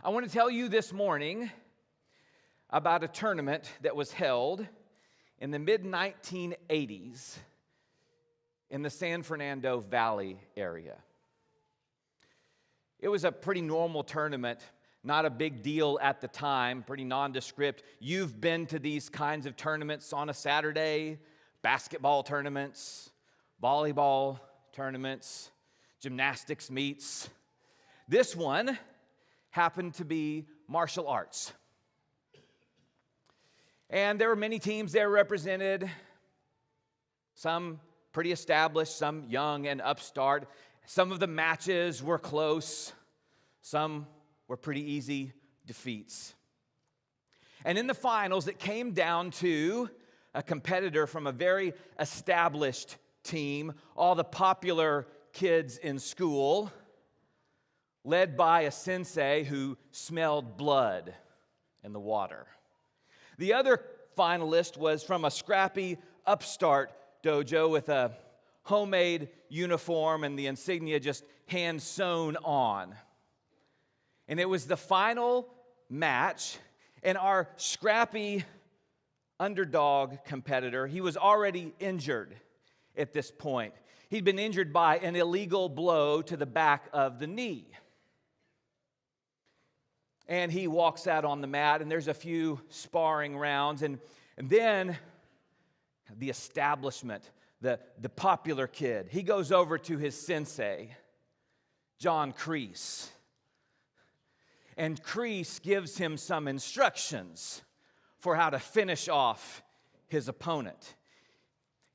I want to tell you this morning about a tournament that was held in the mid-1980s in the San Fernando Valley area. It was a pretty normal tournament, not a big deal at the time, pretty nondescript. You've been to these kinds of tournaments on a Saturday, basketball tournaments, volleyball tournaments, gymnastics meets. This one happened to be martial arts. And there were many teams there represented, some pretty established, some young and upstart. Some of the matches were close, some were pretty easy defeats. And in the finals, it came down to a competitor from a very established team, all the popular kids in school, led by a sensei who smelled blood in the water. The other finalist was from a scrappy upstart dojo with a homemade uniform and the insignia just hand sewn on. And it was the final match, and our scrappy underdog competitor, he was already injured at this point. He'd been injured by an illegal blow to the back of the knee. And he walks out on the mat, and there's a few sparring rounds, and then the establishment, the popular kid, he goes over to his sensei, John Kreese. And Kreese gives him some instructions for how to finish off his opponent.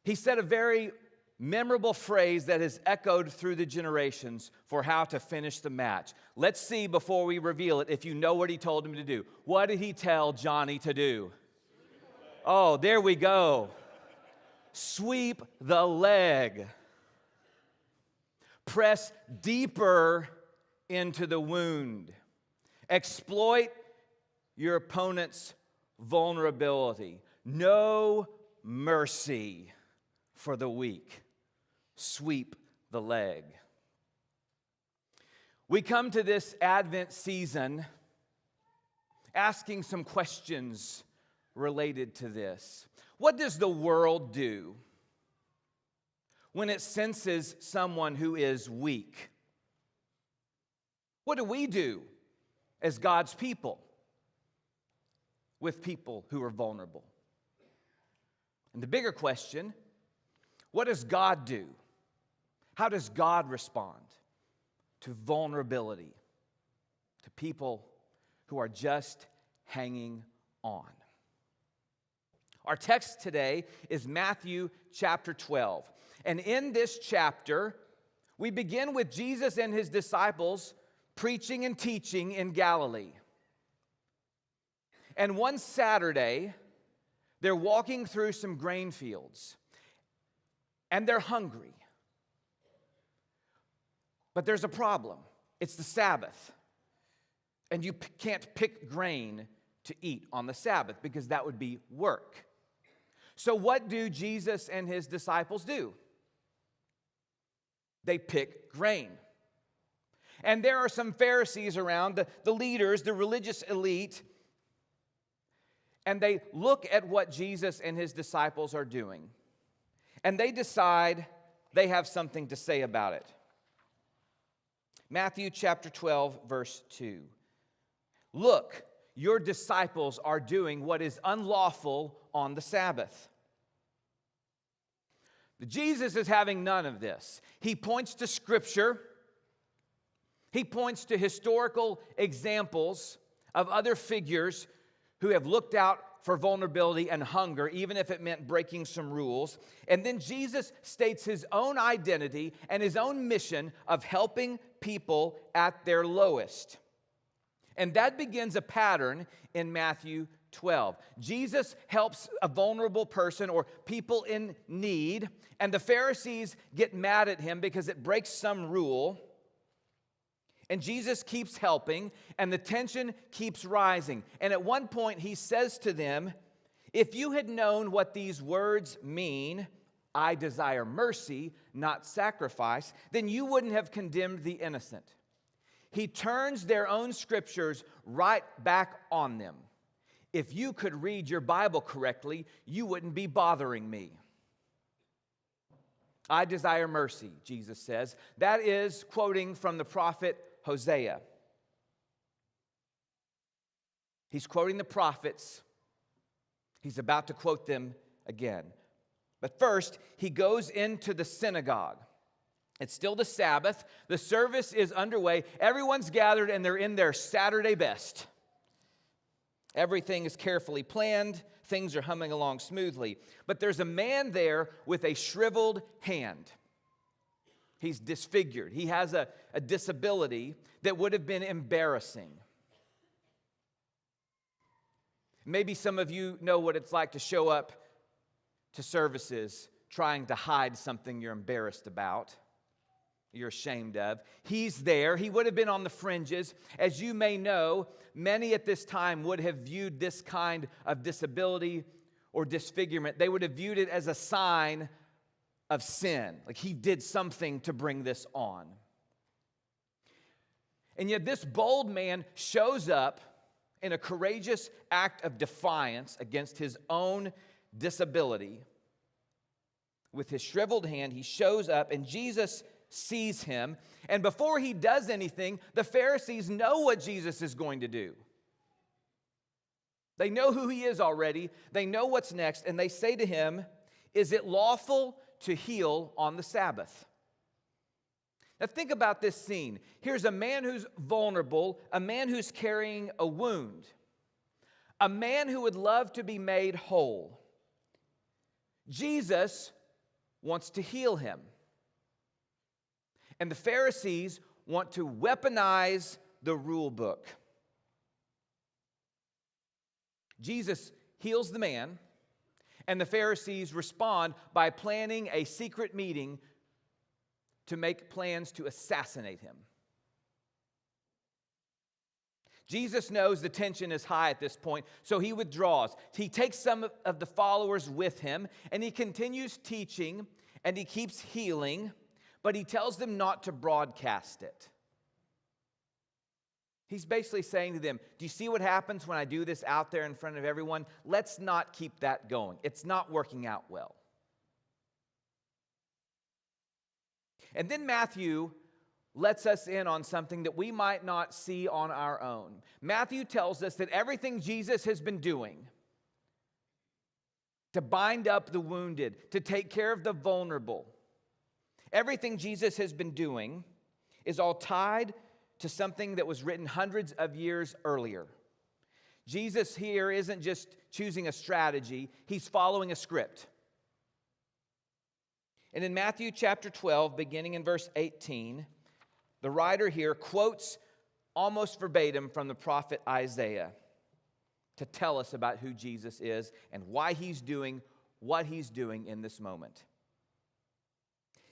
He said a very memorable phrase that has echoed through the generations for how to finish the match. Let's see before we reveal it if you know what he told him to do. What did he tell Johnny to do? Oh, there we go. Sweep the leg. Press deeper into the wound. Exploit your opponent's vulnerability. No mercy for the weak. Sweep the leg. We come to this Advent season asking some questions related to this. What does the world do when it senses someone who is weak? What do we do as God's people with people who are vulnerable? And the bigger question, what does God do? How does God respond to vulnerability, to people who are just hanging on? Our text today is Matthew chapter 12. And in this chapter, we begin with Jesus and his disciples preaching and teaching in Galilee. And one Saturday, they're walking through some grain fields, and they're hungry. But there's a problem. It's the Sabbath. And you can't pick grain to eat on the Sabbath because that would be work. So what do Jesus and his disciples do? They pick grain. And there are some Pharisees around, the leaders, the religious elite, and they look at what Jesus and his disciples are doing. And they decide they have something to say about it. Matthew chapter 12, verse 2. Look, your disciples are doing what is unlawful on the Sabbath. Jesus is having none of this. He points to Scripture. He points to historical examples of other figures who have looked out for vulnerability and hunger, even if it meant breaking some rules. And then Jesus states his own identity and his own mission of helping people at their lowest. And that begins a pattern in Matthew 12. Jesus helps a vulnerable person or people in need, and the Pharisees get mad at him because it breaks some rule. And Jesus keeps helping, and the tension keeps rising. And at one point, he says to them, if you had known what these words mean, I desire mercy, not sacrifice, then you wouldn't have condemned the innocent. He turns their own scriptures right back on them. If you could read your Bible correctly, you wouldn't be bothering me. I desire mercy, Jesus says. That is quoting from the prophet Hosea. He's quoting the prophets. He's about to quote them again. But first, he goes into the synagogue. It's still the Sabbath. The service is underway. Everyone's gathered and they're in their Saturday best. Everything is carefully planned. Things are humming along smoothly. But there's a man there with a shriveled hand. He's disfigured. He has a disability that would have been embarrassing. Maybe some of you know what it's like to show up to services trying to hide something you're embarrassed about, you're ashamed of. He's there. He would have been on the fringes. As you may know, many at this time would have viewed this kind of disability or disfigurement. They would have viewed it as a sign of sin, like he did something to bring this on. And yet this bold man shows up in a courageous act of defiance against his own disability. With his shriveled hand, he shows up, and Jesus sees him. And before he does anything, the Pharisees know what Jesus is going to do. They know who he is already. They know what's next. And they say to him, "Is it lawful to heal on the Sabbath?" Now think about this scene. Here's a man who's vulnerable, a man who's carrying a wound, a man who would love to be made whole. Jesus wants to heal him. And the Pharisees want to weaponize the rule book. Jesus heals the man, and the Pharisees respond by planning a secret meeting to make plans to assassinate him. Jesus knows the tension is high at this point, so he withdraws. He takes some of the followers with him, and he continues teaching, and he keeps healing, but he tells them not to broadcast it. He's basically saying to them, do you see what happens when I do this out there in front of everyone? Let's not keep that going. It's not working out well. And then Matthew lets us in on something that we might not see on our own. Matthew tells us that everything Jesus has been doing to bind up the wounded, to take care of the vulnerable, everything Jesus has been doing is all tied to something that was written hundreds of years earlier. Jesus here isn't just choosing a strategy, he's following a script. And in Matthew chapter 12, beginning in verse 18, the writer here quotes almost verbatim from the prophet Isaiah to tell us about who Jesus is and why he's doing what he's doing in this moment.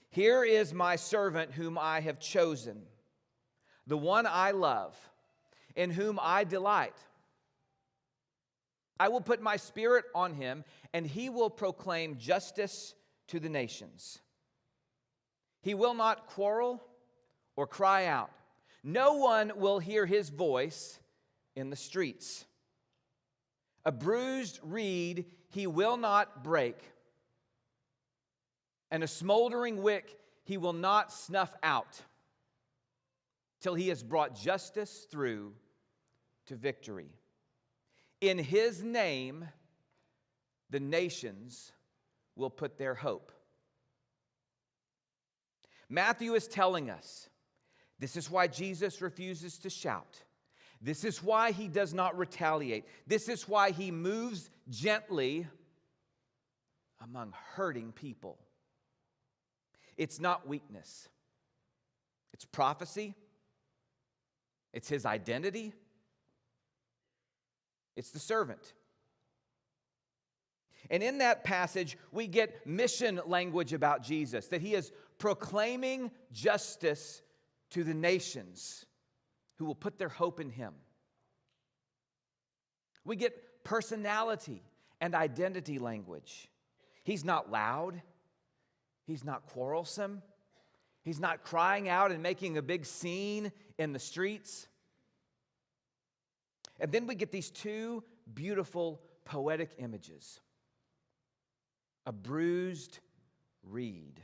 Here is my servant whom I have chosen, the one I love, in whom I delight. I will put my spirit on him, and he will proclaim justice to the nations. He will not quarrel or cry out. No one will hear his voice in the streets. A bruised reed he will not break, and a smoldering wick he will not snuff out, till he has brought justice through to victory. In his name, the nations will put their hope. Matthew is telling us this is why Jesus refuses to shout. This is why he does not retaliate. This is why he moves gently among hurting people. It's not weakness. It's prophecy. It's his identity. It's the servant. And in that passage, we get mission language about Jesus, that he is proclaiming justice to the nations who will put their hope in him. We get personality and identity language. He's not loud. He's not quarrelsome. He's not crying out and making a big scene in the streets. And then we get these two beautiful poetic images. A bruised reed.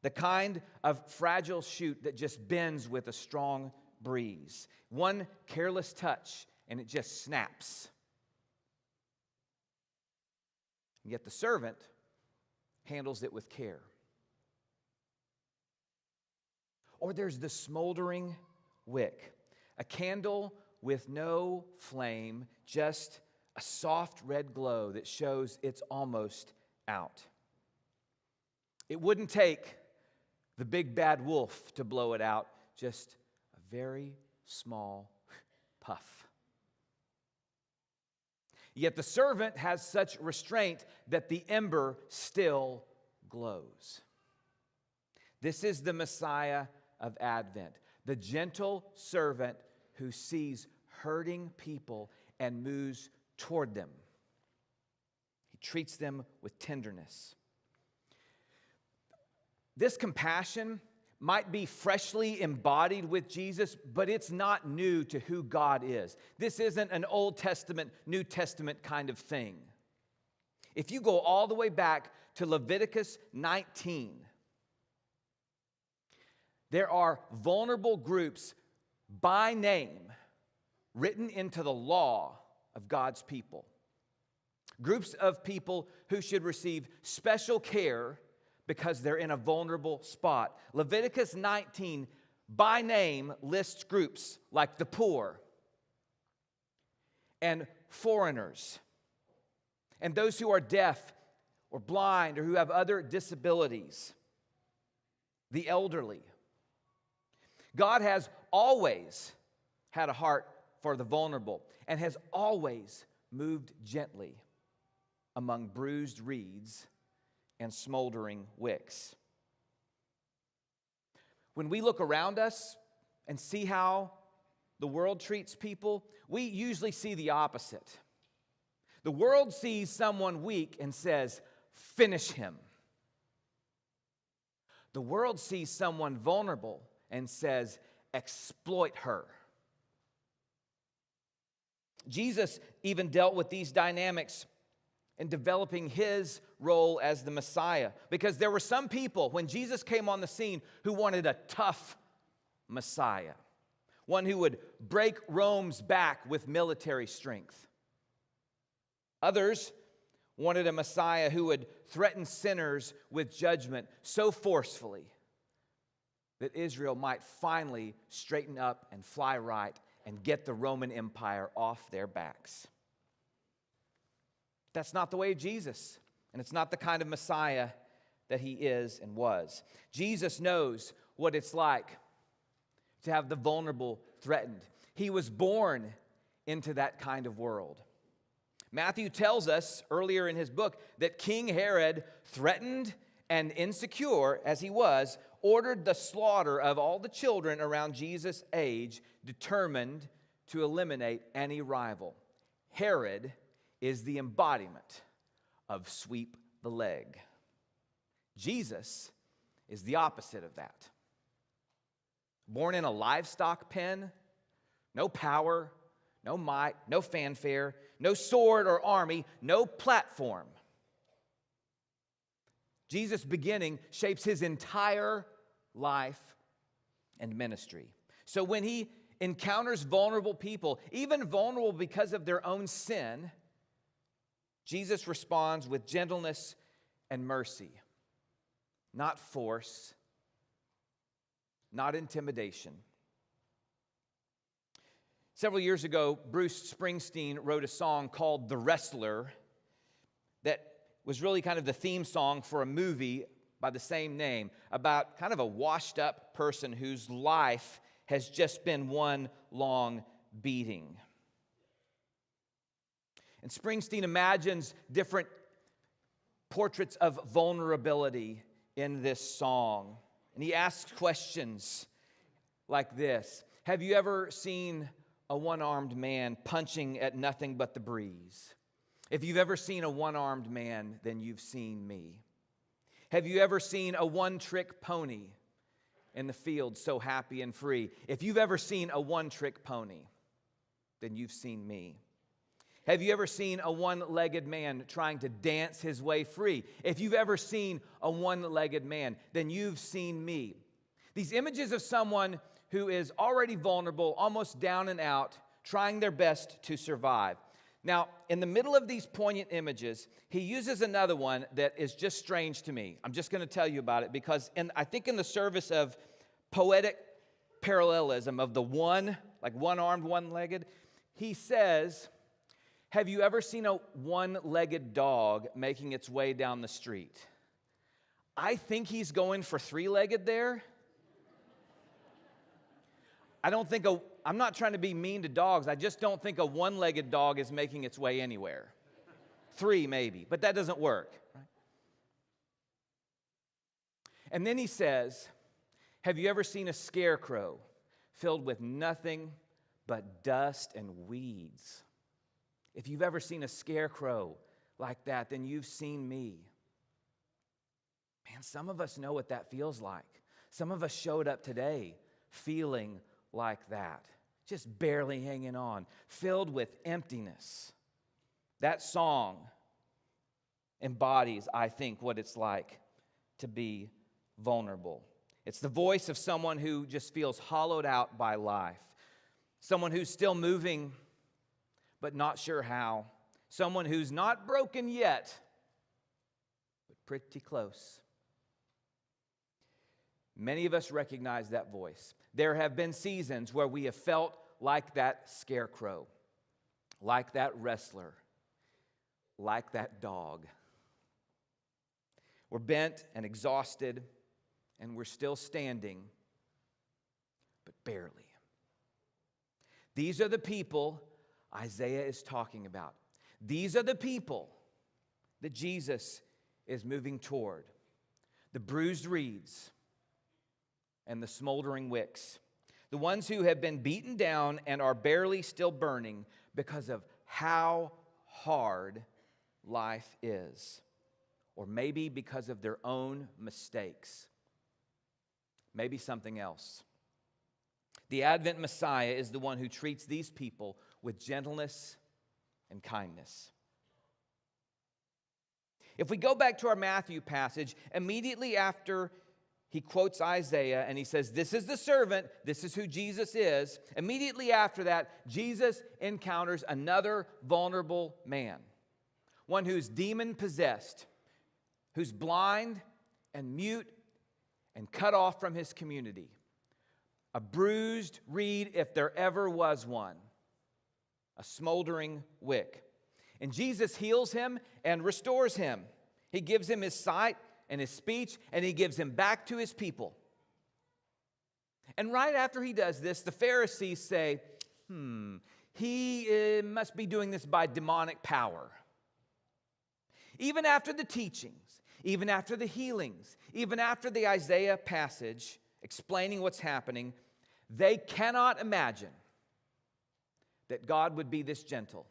The kind of fragile shoot that just bends with a strong breeze. One careless touch and it just snaps. And yet the servant handles it with care. Or there's the smoldering wick, a candle with no flame, just a soft red glow that shows it's almost out. It wouldn't take the big bad wolf to blow it out, just a very small puff. Yet the servant has such restraint that the ember still glows. This is the Messiah of Advent, the gentle servant who sees hurting people and moves toward them. He treats them with tenderness. This compassion might be freshly embodied with Jesus, but it's not new to who God is. This isn't an Old Testament, New Testament kind of thing. If you go all the way back to Leviticus 19, there are vulnerable groups by name written into the law of God's people. Groups of people who should receive special care because they're in a vulnerable spot. Leviticus 19, by name, lists groups like the poor and foreigners and those who are deaf or blind or who have other disabilities, the elderly. God has always had a heart for the vulnerable and has always moved gently among bruised reeds and smoldering wicks. When we look around us and see how the world treats people, we usually see the opposite. The world sees someone weak and says, "Finish him." The world sees someone vulnerable and says, "Exploit her." Jesus even dealt with these dynamics in developing his role as the Messiah. Because there were some people, when Jesus came on the scene, who wanted a tough Messiah. One who would break Rome's back with military strength. Others wanted a Messiah who would threaten sinners with judgment so forcefully that Israel might finally straighten up and fly right and get the Roman Empire off their backs. That's not the way of Jesus, and it's not the kind of Messiah that he is and was. Jesus knows what it's like to have the vulnerable threatened. He was born into that kind of world. Matthew tells us earlier in his book that King Herod, threatened and insecure as he was, ordered the slaughter of all the children around Jesus' age, determined to eliminate any rival. Herod is the embodiment of sweep the leg. Jesus is the opposite of that. Born in a livestock pen, no power, no might, no fanfare, no sword or army, no platform. Jesus' beginning shapes his entire life and ministry. So when he encounters vulnerable people, even vulnerable because of their own sin, Jesus responds with gentleness and mercy, not force, not intimidation. Several years ago, Bruce Springsteen wrote a song called "The Wrestler" that was really kind of the theme song for a movie by the same name, about kind of a washed-up person whose life has just been one long beating. And Springsteen imagines different portraits of vulnerability in this song. And he asks questions like this: have you ever seen a one-armed man punching at nothing but the breeze? If you've ever seen a one-armed man, then you've seen me. Have you ever seen a one-trick pony? in the field so happy and free. If you've ever seen a one-trick pony, then you've seen me. Have you ever seen a one-legged man trying to dance his way free? If you've ever seen a one-legged man, then you've seen me. These images of someone who is already vulnerable, almost down and out, trying their best to survive. Now, in the middle of these poignant images, he uses another one that is just strange to me. I'm just going to tell you about it because I think in the service of poetic parallelism of the one, like one-armed, one-legged, he says, have you ever seen a one-legged dog making its way down the street? I think he's going for three-legged there. I'm not trying to be mean to dogs. I just don't think a one-legged dog is making its way anywhere. Three, maybe, but that doesn't work. Right? And then he says, have you ever seen a scarecrow filled with nothing but dust and weeds? If you've ever seen a scarecrow like that, then you've seen me. Man, some of us know what that feels like. Some of us showed up today feeling like that, just barely hanging on, filled with emptiness. That song embodies, I think, what it's like to be vulnerable. It's the voice of someone who just feels hollowed out by life, someone who's still moving but not sure how, someone who's not broken yet, but pretty close. Many of us recognize that voice. There have been seasons where we have felt like that scarecrow, like that wrestler, like that dog. We're bent and exhausted, and we're still standing, but barely. These are the people Isaiah is talking about. These are the people that Jesus is moving toward. The bruised reeds and the smoldering wicks. The ones who have been beaten down and are barely still burning because of how hard life is. Or maybe because of their own mistakes. Maybe something else. The Advent Messiah is the one who treats these people with gentleness and kindness. If we go back to our Matthew passage, immediately after he quotes Isaiah and he says, this is the servant, this is who Jesus is. Immediately after that, Jesus encounters another vulnerable man. One who's demon-possessed, who's blind and mute and cut off from his community. A bruised reed, if there ever was one. A smoldering wick. And Jesus heals him and restores him. He gives him his sight and his speech, and he gives him back to his people. And right after he does this, the Pharisees say, he must be doing this by demonic power. Even after the teachings, even after the healings, even after the Isaiah passage explaining what's happening, they cannot imagine that God would be this gentle.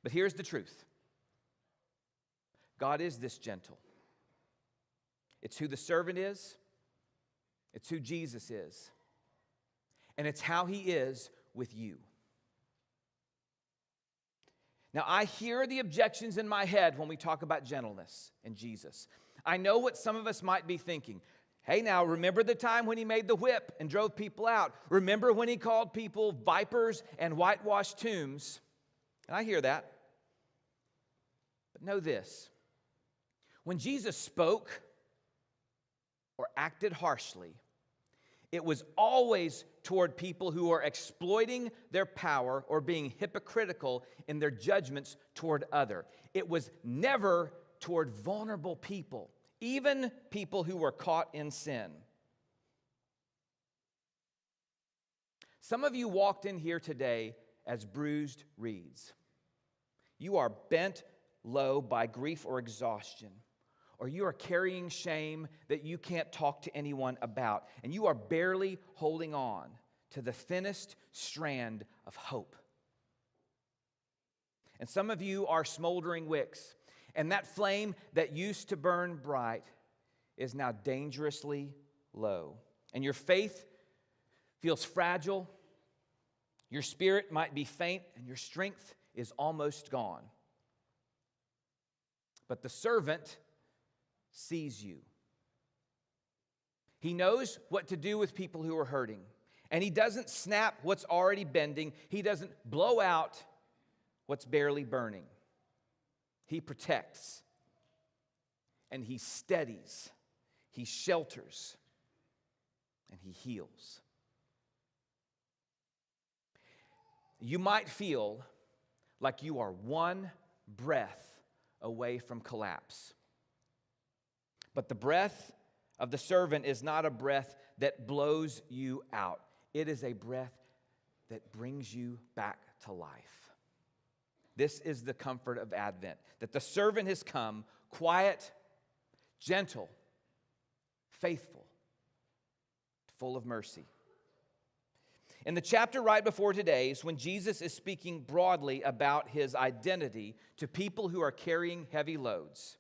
But here's the truth. God is this gentle. It's who the servant is. It's who Jesus is. And it's how he is with you. Now, I hear the objections in my head when we talk about gentleness and Jesus. I know what some of us might be thinking. Hey, now, remember the time when he made the whip and drove people out? Remember when he called people vipers and whitewashed tombs? And I hear that. But know this. When Jesus spoke or acted harshly, it was always toward people who are exploiting their power or being hypocritical in their judgments toward others. It was never toward vulnerable people, even people who were caught in sin. Some of you walked in here today as bruised reeds. You are bent low by grief or exhaustion, or you are carrying shame that you can't talk to anyone about, and you are barely holding on to the thinnest strand of hope. And some of you are smoldering wicks, and that flame that used to burn bright is now dangerously low. And your faith feels fragile. Your spirit might be faint, and your strength is almost gone. But the servant sees you. He knows what to do with people who are hurting. And he doesn't snap what's already bending. He doesn't blow out what's barely burning. He protects. And he steadies. He shelters. And he heals. You might feel like you are one breath away from collapse. But the breath of the servant is not a breath that blows you out. It is a breath that brings you back to life. This is the comfort of Advent, that the servant has come, quiet, gentle, faithful, full of mercy. In the chapter right before today's, when Jesus is speaking broadly about his identity to people who are carrying heavy loads,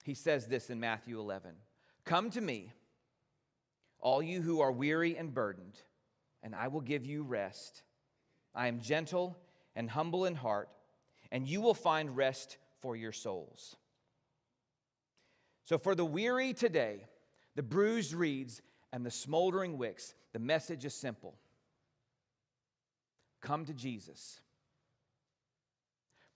he says this in Matthew 11, "Come to me, all you who are weary and burdened, and I will give you rest. I am gentle and humble in heart, and you will find rest for your souls." So for the weary today, the bruised reeds, and the smoldering wicks, the message is simple. Come to Jesus.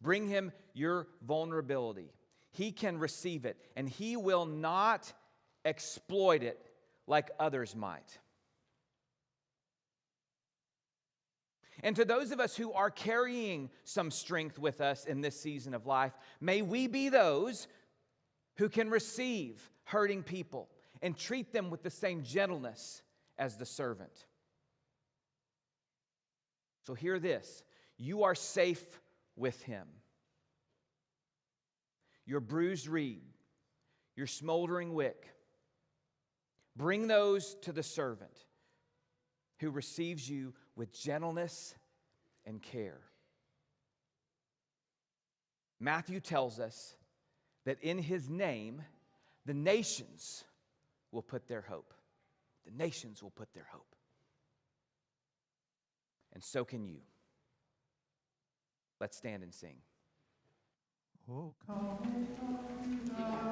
Bring him your vulnerability. He can receive it, and he will not exploit it like others might. And to those of us who are carrying some strength with us in this season of life, may we be those who can receive hurting people and treat them with the same gentleness as the servant. So hear this, you are safe with him. Your bruised reed, your smoldering wick, bring those to the servant who receives you with gentleness and care. Matthew tells us that in his name, the nations will put their hope. The nations will put their hope. And so can you. Let's stand and sing. Oh, come.